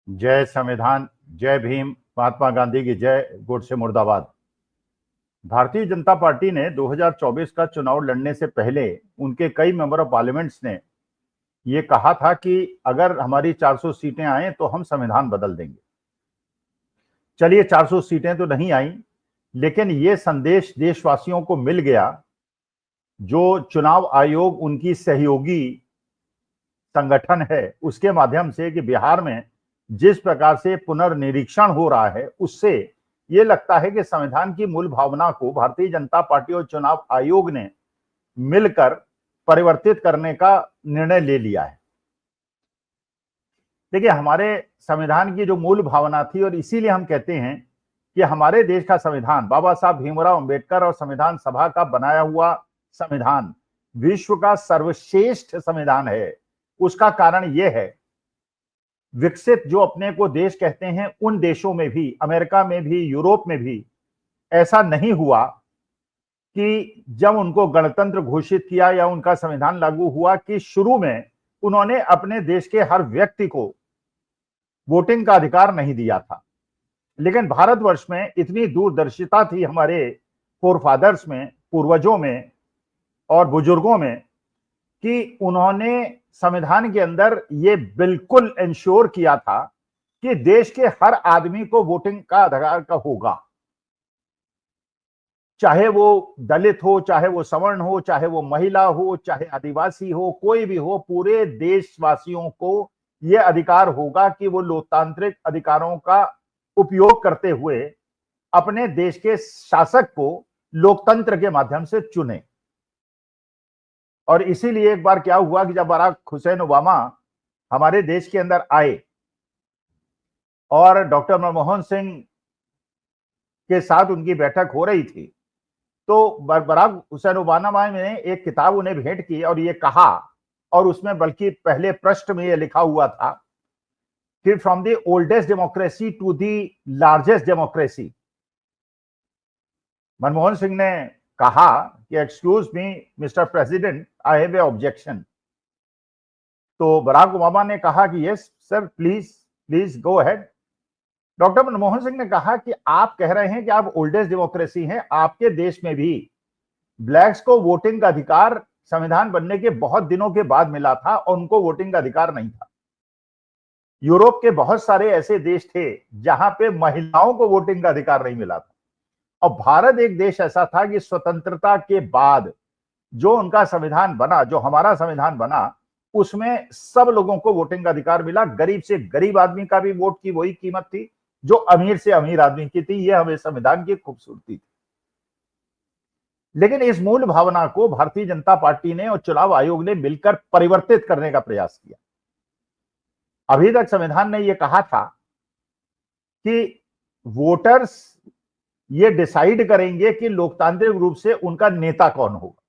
जय संविधान, जय भीम, महात्मा गांधी की जय, गोडसे मुर्दाबाद। भारतीय जनता पार्टी ने 2024 का चुनाव लड़ने से पहले उनके कई मेंबर ऑफ पार्लियामेंट्स ने ये कहा था कि अगर हमारी 400 सीटें आए तो हम संविधान बदल देंगे। चलिए 400 सीटें तो नहीं आई, लेकिन ये संदेश देशवासियों को मिल गया जो चुनाव आयोग उनकी सहयोगी संगठन है उसके माध्यम से कि बिहार में जिस प्रकार से पुनर्निरीक्षण हो रहा है उससे ये लगता है कि संविधान की मूल भावना को भारतीय जनता पार्टी और चुनाव आयोग ने मिलकर परिवर्तित करने का निर्णय ले लिया है। देखिए, हमारे संविधान की जो मूल भावना थी और इसीलिए हम कहते हैं कि हमारे देश का संविधान बाबा साहब भीमराव अंबेडकर और संविधान सभा का बनाया हुआ संविधान विश्व का सर्वश्रेष्ठ संविधान है। उसका कारण यह है, विकसित जो अपने को देश कहते हैं उन देशों में भी, अमेरिका में भी, यूरोप में भी ऐसा नहीं हुआ कि जब उनको गणतंत्र घोषित किया या उनका संविधान लागू हुआ कि शुरू में उन्होंने अपने देश के हर व्यक्ति को वोटिंग का अधिकार नहीं दिया था। लेकिन भारतवर्ष में इतनी दूरदर्शिता थी हमारे फोरफादर्स में, पूर्वजों में और बुजुर्गों में कि उन्होंने संविधान के अंदर ये बिल्कुल इंश्योर किया था कि देश के हर आदमी को वोटिंग का अधिकार का होगा, चाहे वो दलित हो, चाहे वो सवर्ण हो, चाहे वो महिला हो, चाहे आदिवासी हो, कोई भी हो, पूरे देशवासियों को यह अधिकार होगा कि वो लोकतांत्रिक अधिकारों का उपयोग करते हुए अपने देश के शासक को लोकतंत्र के माध्यम से चुने। और इसीलिए एक बार क्या हुआ कि जब बराक हुसैन ओबामा हमारे देश के अंदर आए और डॉक्टर मनमोहन सिंह के साथ उनकी बैठक हो रही थी, तो बराक हुसैन ओबामा ने एक किताब उन्हें भेंट की और ये कहा, और उसमें बल्कि पहले पृष्ठ में ये लिखा हुआ था कि from the oldest democracy to the largest democracy. Manmohan Singh ने कहा कि excuse me mister President, I have a objection. तो बराक ओबामा ने कहा कि yes sir, please please go ahead. Doctor Manmohan Singh ने कहा कि आप कह रहे हैं कि आप ओल्डेस्ट डेमोक्रेसी हैं, आपके देश में भी ब्लैक्स को वोटिंग का अधिकार संविधान बनने के बहुत दिनों के बाद मिला था और उनको वोटिंग का अधिकार नहीं था। यूरोप के बहुत सारे ऐसे देश थे जहां पे महिलाओं को वोटिंग का अधिकार नहीं मिला था, और भारत एक देश ऐसा था कि स्वतंत्रता के बाद जो उनका संविधान बना, जो हमारा संविधान बना, उसमें सब लोगों को वोटिंग का अधिकार मिला। गरीब से गरीब आदमी का भी वोट की वही कीमत थी जो अमीर से अमीर आदमी की थी। यह हमें संविधान की खूबसूरती थी। लेकिन इस मूल भावना को भारतीय जनता पार्टी ने और चुनाव आयोग ने मिलकर परिवर्तित करने का प्रयास किया। अभी तक संविधान ने यह कहा था कि वोटर्स ये डिसाइड करेंगे कि लोकतांत्रिक रूप से उनका नेता कौन होगा,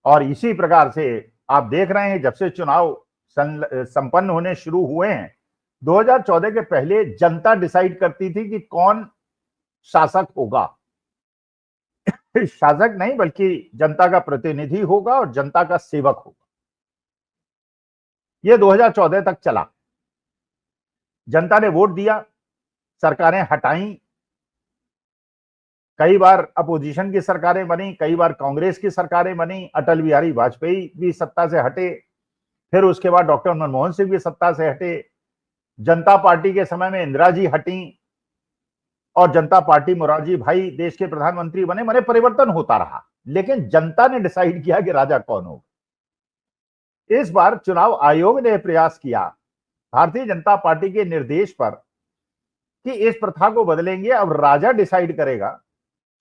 और इसी प्रकार से आप देख रहे हैं जब से चुनाव संपन्न होने शुरू हुए हैं, 2014 के पहले जनता डिसाइड करती थी कि कौन शासक होगा। शासक नहीं बल्कि जनता का प्रतिनिधि होगा और जनता का सेवक होगा। यह 2014 तक चला। जनता ने वोट दिया, सरकारें हटाई, कई बार अपोजिशन की सरकारें बनी, कई बार कांग्रेस की सरकारें बनी, अटल बिहारी वाजपेयी भी सत्ता से हटे, फिर उसके बाद डॉक्टर मनमोहन सिंह भी सत्ता से हटे, जनता पार्टी के समय में इंदिरा जी हटी और जनता पार्टी मोरारजी भाई देश के प्रधानमंत्री बने। माने परिवर्तन होता रहा, लेकिन जनता ने डिसाइड किया कि राजा कौन होगा। इस बार चुनाव आयोग ने प्रयास किया भारतीय जनता पार्टी के निर्देश पर कि इस प्रथा को बदलेंगे, अब राजा डिसाइड करेगा,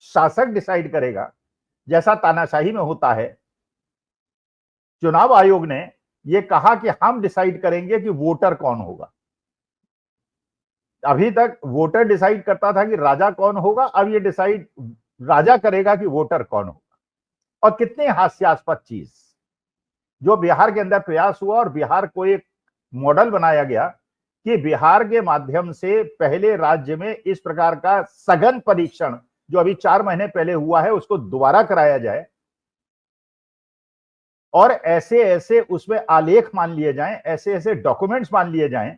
शासक डिसाइड करेगा, जैसा तानाशाही में होता है। चुनाव आयोग ने यह कहा कि हम डिसाइड करेंगे कि वोटर कौन होगा। अभी तक वोटर डिसाइड करता था कि राजा कौन होगा, अब ये डिसाइड राजा करेगा कि वोटर कौन होगा। और कितनी हास्यास्पद चीज जो बिहार के अंदर प्रयास हुआ, और बिहार को एक मॉडल बनाया गया कि बिहार के माध्यम से पहले राज्य में इस प्रकार का सघन परीक्षण जो अभी 4 महीने पहले हुआ है उसको दोबारा कराया जाए। और ऐसे ऐसे उसमें आलेख मान लिए जाएं, ऐसे ऐसे डॉक्यूमेंट्स मान लिए जाएं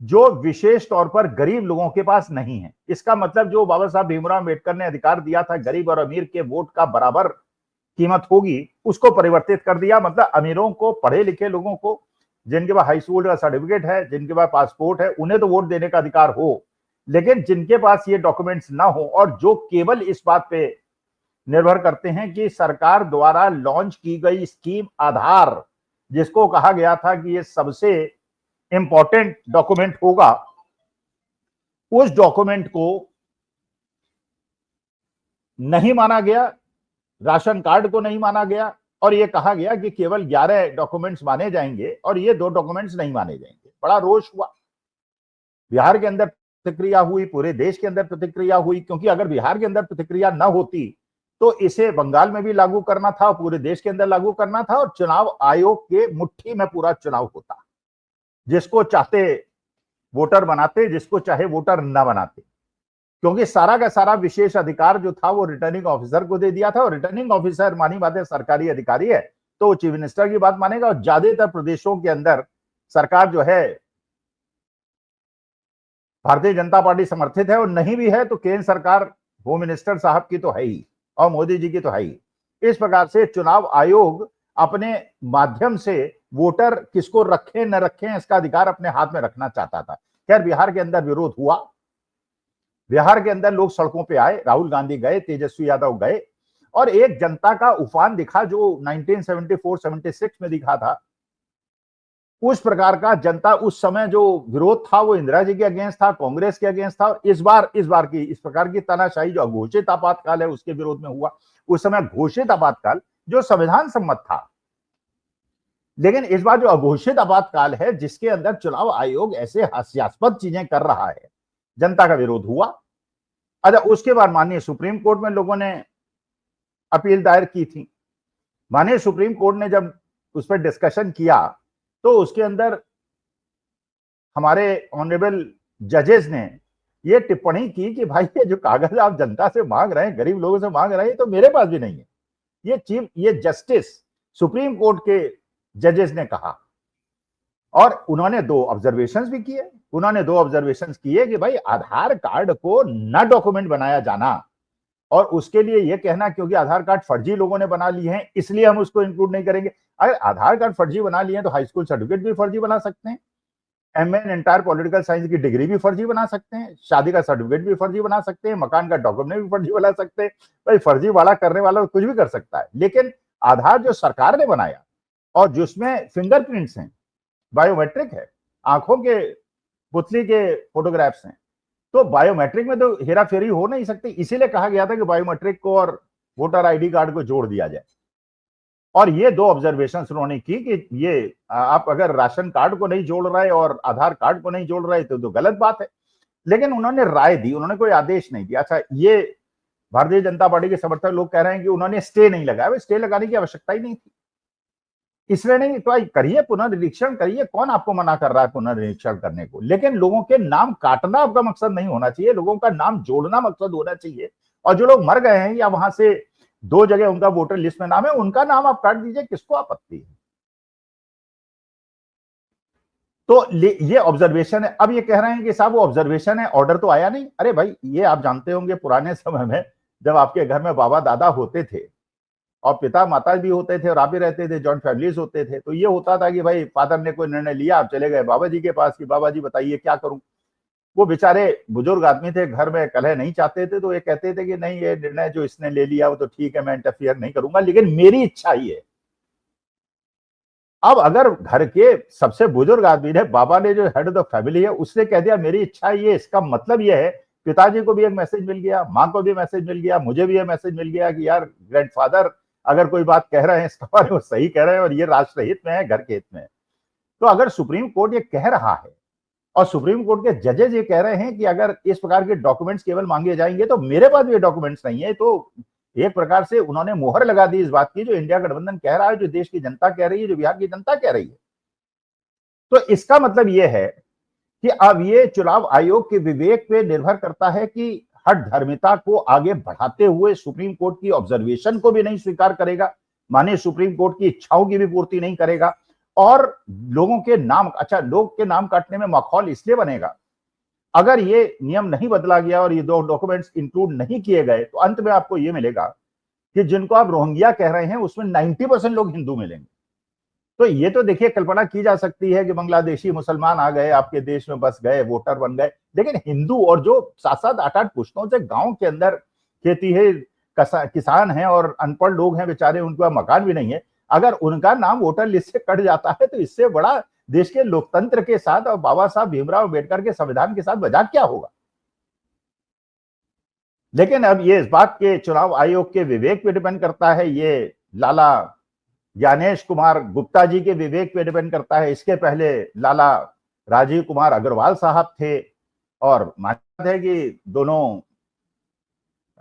जो विशेष तौर पर गरीब लोगों के पास नहीं है। इसका मतलब जो बाबा साहब भीमराव अम्बेडकर ने अधिकार दिया था गरीब और अमीर के वोट का बराबर कीमत होगी, उसको परिवर्तित कर दिया। मतलब अमीरों को, पढ़े लिखे लोगों को, जिनके पास हाई स्कूल का सर्टिफिकेट है, जिनके पास पासपोर्ट है, उन्हें तो वोट देने का अधिकार हो, लेकिन जिनके पास ये डॉक्यूमेंट्स ना हो और जो केवल इस बात पे निर्भर करते हैं कि सरकार द्वारा लॉन्च की गई स्कीम आधार, जिसको कहा गया था कि ये सबसे इंपॉर्टेंट डॉक्यूमेंट होगा, उस डॉक्यूमेंट को नहीं माना गया, राशन कार्ड को नहीं माना गया, और ये कहा गया कि केवल 11 डॉक्यूमेंट्स माने जाएंगे और ये 2 डॉक्यूमेंट्स नहीं माने जाएंगे। बड़ा रोष हुआ, बिहार के अंदर प्रतिक्रिया हुई, पूरे देश के अंदर प्रतिक्रिया हुई, क्योंकि अगर बिहार के अंदर प्रतिक्रिया न होती तो इसे बंगाल में भी लागू करना था, पूरे देश के अंदर लागू करना था, और चुनाव आयोग के मुट्ठी में पूरा चुनाव होता, जिसको चाहते वोटर बनाते, जिसको चाहे वोटर न बनाते, क्योंकि सारा का सारा विशेष अधिकार जो था वो रिटर्निंग ऑफिसर को दे दिया था। और रिटर्निंग ऑफिसर, मानी बात है, सरकारी अधिकारी है, तो वो चीफ मिनिस्टर की बात मानेगा। और ज्यादातर प्रदेशों के अंदर सरकार जो है भारतीय जनता पार्टी समर्थित है, और नहीं भी है तो केंद्र सरकार होम मिनिस्टर साहब की तो है ही, और मोदी जी की तो है ही। इस प्रकार से चुनाव आयोग अपने माध्यम से वोटर किसको रखें न रखें इसका अधिकार अपने हाथ में रखना चाहता था। खैर, बिहार के अंदर विरोध हुआ, बिहार के अंदर लोग सड़कों पे आए, राहुल गांधी गए, तेजस्वी यादव गए, और एक जनता का उफान दिखा जो 1974-76 में दिखा था। उस प्रकार का जनता उस समय जो विरोध था वो इंदिरा जी के अगेंस्ट था, कांग्रेस के अगेंस्ट था, और इस बार की इस प्रकार की तानाशाही जो अघोषित आपातकाल है उसके विरोध में हुआ। उस समय घोषित आपातकाल जो संविधान सम्मत था, लेकिन इस बार जो अघोषित आपातकाल है जिसके अंदर चुनाव आयोग ऐसे हास्यास्पद चीजें कर रहा है, जनता का विरोध हुआ। अच्छा, उसके बाद माननीय सुप्रीम कोर्ट में लोगों ने अपील दायर की थी। माननीय सुप्रीम कोर्ट ने जब उस पर डिस्कशन किया तो उसके अंदर हमारे ऑनरेबल जजेस ने ये टिप्पणी की कि भाई ये जो कागज आप जनता से मांग रहे हैं, गरीब लोगों से मांग रहे हैं, तो मेरे पास भी नहीं है। ये जस्टिस सुप्रीम कोर्ट के जजेस ने कहा, और उन्होंने 2 ऑब्जर्वेशंस भी किए। उन्होंने 2 ऑब्जर्वेशंस किए कि भाई आधार कार्ड को न डॉक्यूमेंट बनाया जाना, और उसके लिए यह कहना क्योंकि आधार कार्ड फर्जी लोगों ने बना लिए हैं इसलिए हम उसको इंक्लूड नहीं करेंगे। अगर आधार कार्ड फर्जी बना लिए हैं तो हाई स्कूल सर्टिफिकेट भी फर्जी बना सकते हैं, MA in entire political science की डिग्री भी फर्जी बना सकते हैं, शादी का सर्टिफिकेट भी फर्जी बना सकते हैं, मकान का डॉक्यूमेंट भी फर्जी बना सकते हैं। भाई फर्जी वाला करने वाला कुछ भी कर सकता है, लेकिन आधार जो सरकार ने बनाया और जिसमें फिंगरप्रिंट्स हैं, बायोमेट्रिक है, आंखों के पुतली के फोटोग्राफ्स हैं, तो बायोमेट्रिक में तो हेराफेरी हो नहीं सकती। इसीलिए कहा गया था कि बायोमेट्रिक को और वोटर आईडी कार्ड को जोड़ दिया जाए। और ये 2 ऑब्जर्वेशन उन्होंने की कि ये आप अगर राशन कार्ड को नहीं जोड़ रहे और आधार कार्ड को नहीं जोड़ रहे तो गलत बात है। लेकिन उन्होंने राय दी, उन्होंने कोई आदेश नहीं दिया। अच्छा, ये भारतीय जनता पार्टी के समर्थक लोग कह रहे हैं कि उन्होंने स्टे नहीं लगाया। स्टे लगाने की आवश्यकता ही नहीं थी, इसलिए नहीं तो करिए, पुनर्निरीक्षण करिए, कौन आपको मना कर रहा है पुनर्निरीक्षण करने को। लेकिन लोगों के नाम काटना आपका मकसद नहीं होना चाहिए, लोगों का नाम जोड़ना मकसद होना चाहिए। और जो लोग मर गए हैं या वहां से 2 जगह उनका वोटर लिस्ट में नाम है, उनका नाम आप काट दीजिए, किसको आपत्ति है। तो ये ऑब्जर्वेशन है। अब ये कह रहे हैं कि साहब वो ऑब्जर्वेशन है, ऑर्डर तो आया नहीं। अरे भाई, ये आप जानते होंगे पुराने समय में जब आपके घर में बाबा दादा होते थे और पिता माता भी होते थे और आप भी रहते थे, जॉइंट फैमिलीज होते थे, तो ये होता था कि भाई फादर ने कोई निर्णय लिया, आप चले गए बाबा जी के पास कि बाबा जी बताइए क्या करूं। वो बेचारे बुजुर्ग आदमी थे, घर में कलह नहीं चाहते थे, तो ये कहते थे कि नहीं, ये निर्णय जो इसने ले लिया वो तो ठीक है, मैं इंटरफियर नहीं करूंगा, लेकिन मेरी इच्छा ही है। अब अगर घर के सबसे बुजुर्ग आदमी ने, बाबा ने जो हेड ऑफ द फैमिली है, उसने कह दिया मेरी इच्छा ये, इसका मतलब ये है पिताजी को भी एक मैसेज मिल गया, माँ को भी मैसेज मिल गया, मुझे भी ये मैसेज मिल गया कि यार ग्रैंडफादर अगर कोई बात कह रहे हैं इसके बारे में सही कह रहे हैं और ये राष्ट्र हित में है, घर के हित में है। तो अगर सुप्रीम कोर्ट ये कह रहा है और सुप्रीम कोर्ट के जजेस ये कह रहे हैं कि अगर इस प्रकार के डॉक्यूमेंट्स केवल मांगे जाएंगे तो मेरे पास ये डॉक्यूमेंट्स नहीं है, तो एक प्रकार से उन्होंने मोहर लगा दी इस बात की जो इंडिया गठबंधन कह रहा है, जो देश की जनता कह रही है, जो बिहार की जनता कह रही है। तो इसका मतलब यह है कि अब ये चुनाव आयोग के विवेक पे निर्भर करता है कि हठ धर्मिता को आगे बढ़ाते हुए सुप्रीम कोर्ट की ऑब्जर्वेशन को भी नहीं स्वीकार करेगा, माननीय सुप्रीम कोर्ट की इच्छाओं की भी पूर्ति नहीं करेगा। और लोगों के नाम, अच्छा, लोग के नाम काटने में माहौल इसलिए बनेगा अगर ये नियम नहीं बदला गया और ये दो डॉक्यूमेंट्स इंक्लूड नहीं किए गए, तो अंत में आपको ये मिलेगा कि जिनको आप रोहिंग्या कह रहे हैं उसमें 90% लोग हिंदू मिलेंगे। तो ये तो देखिए कल्पना की जा सकती है कि बांग्लादेशी मुसलमान आ गए, आपके देश में बस गए, वोटर बन गए, लेकिन हिंदू और जो 7-7 8-8 पुश्तों से गांव के अंदर खेती है, किसान हैं और अनपढ़ लोग हैं बेचारे, उनके पास मकान भी नहीं है, अगर उनका नाम वोटर लिस्ट से कट जाता है तो इससे बड़ा देश के लोकतंत्र के साथ और बाबा साहब भीमराव अम्बेडकर के संविधान के साथ मजाक क्या होगा। लेकिन अब ये इस बात के चुनाव आयोग के विवेक पे डिपेंड करता है, ये लाला ज्ञानेश कुमार गुप्ता जी के विवेक पे डिपेंड करता है। इसके पहले लाला राजीव कुमार अग्रवाल साहब थे और मान्यता है कि दोनों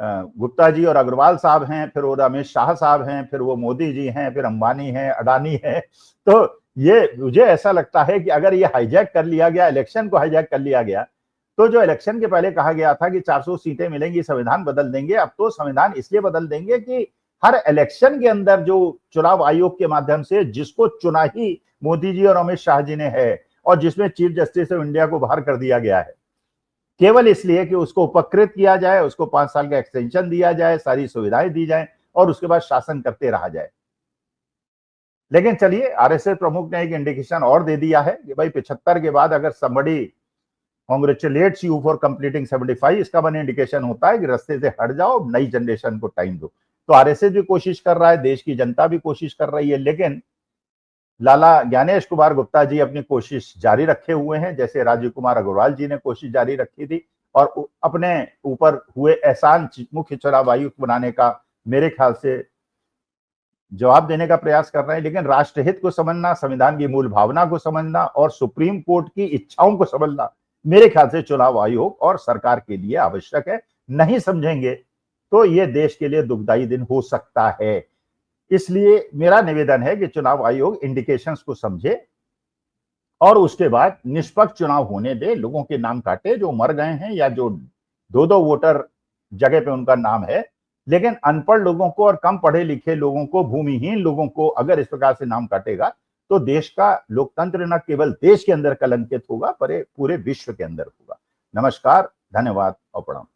गुप्ता जी और अग्रवाल साहब हैं, फिर वो अमित शाह साहब हैं, फिर वो मोदी जी हैं, फिर अंबानी हैं, अडानी हैं। तो ये मुझे ऐसा लगता है कि अगर ये हाईजैक कर लिया गया, इलेक्शन को हाईजैक कर लिया गया, तो जो इलेक्शन के पहले कहा गया था कि 400 सीटें मिलेंगी, संविधान बदल देंगे, अब तो संविधान इसलिए बदल देंगे कि हर इलेक्शन के अंदर जो चुनाव आयोग के माध्यम से जिसको चुना ही मोदी जी और अमित शाह जी ने है और जिसमें चीफ जस्टिस ऑफ इंडिया को बाहर कर दिया गया है, केवल इसलिए कि उसको उपकृत किया जाए, उसको 5 साल का एक्सटेंशन दिया जाए, सारी सुविधाएं दी जाए और उसके बाद शासन करते रहा जाए। लेकिन चलिए, आरएसएस प्रमुख ने एक इंडिकेशन और दे दिया है कि भाई 75 के बाद अगर somebody congratulates you for completing 75, इसका वन इंडिकेशन होता है कि रास्ते से हट जाओ, नई जनरेशन को टाइम दो। तो आरएसएस भी कोशिश कर रहा है, देश की जनता भी कोशिश कर रही है, लेकिन लाला ज्ञानेश कुमार गुप्ता जी अपनी कोशिश जारी रखे हुए हैं, जैसे राजीव कुमार अग्रवाल जी ने कोशिश जारी रखी थी और अपने ऊपर हुए एहसान मुख्य चुनाव आयुक्त बनाने का मेरे ख्याल से जवाब देने का प्रयास कर रहे हैं। लेकिन राष्ट्रहित को समझना, संविधान की मूल भावना को समझना और सुप्रीम कोर्ट की इच्छाओं को समझना मेरे ख्याल से चुनाव आयोग और सरकार के लिए आवश्यक है। नहीं समझेंगे तो ये देश के लिए दुखदायी दिन हो सकता है। इसलिए मेरा निवेदन है कि चुनाव आयोग इंडिकेशंस को समझे और उसके बाद निष्पक्ष चुनाव होने दे, लोगों के नाम काटे जो मर गए हैं या जो 2-2 वोटर जगह पे उनका नाम है। लेकिन अनपढ़ लोगों को और कम पढ़े लिखे लोगों को, भूमिहीन लोगों को अगर इस प्रकार से नाम काटेगा तो देश का लोकतंत्र न केवल देश के अंदर कलंकित होगा पर पूरे विश्व के अंदर होगा। नमस्कार, धन्यवाद और प्रणाम।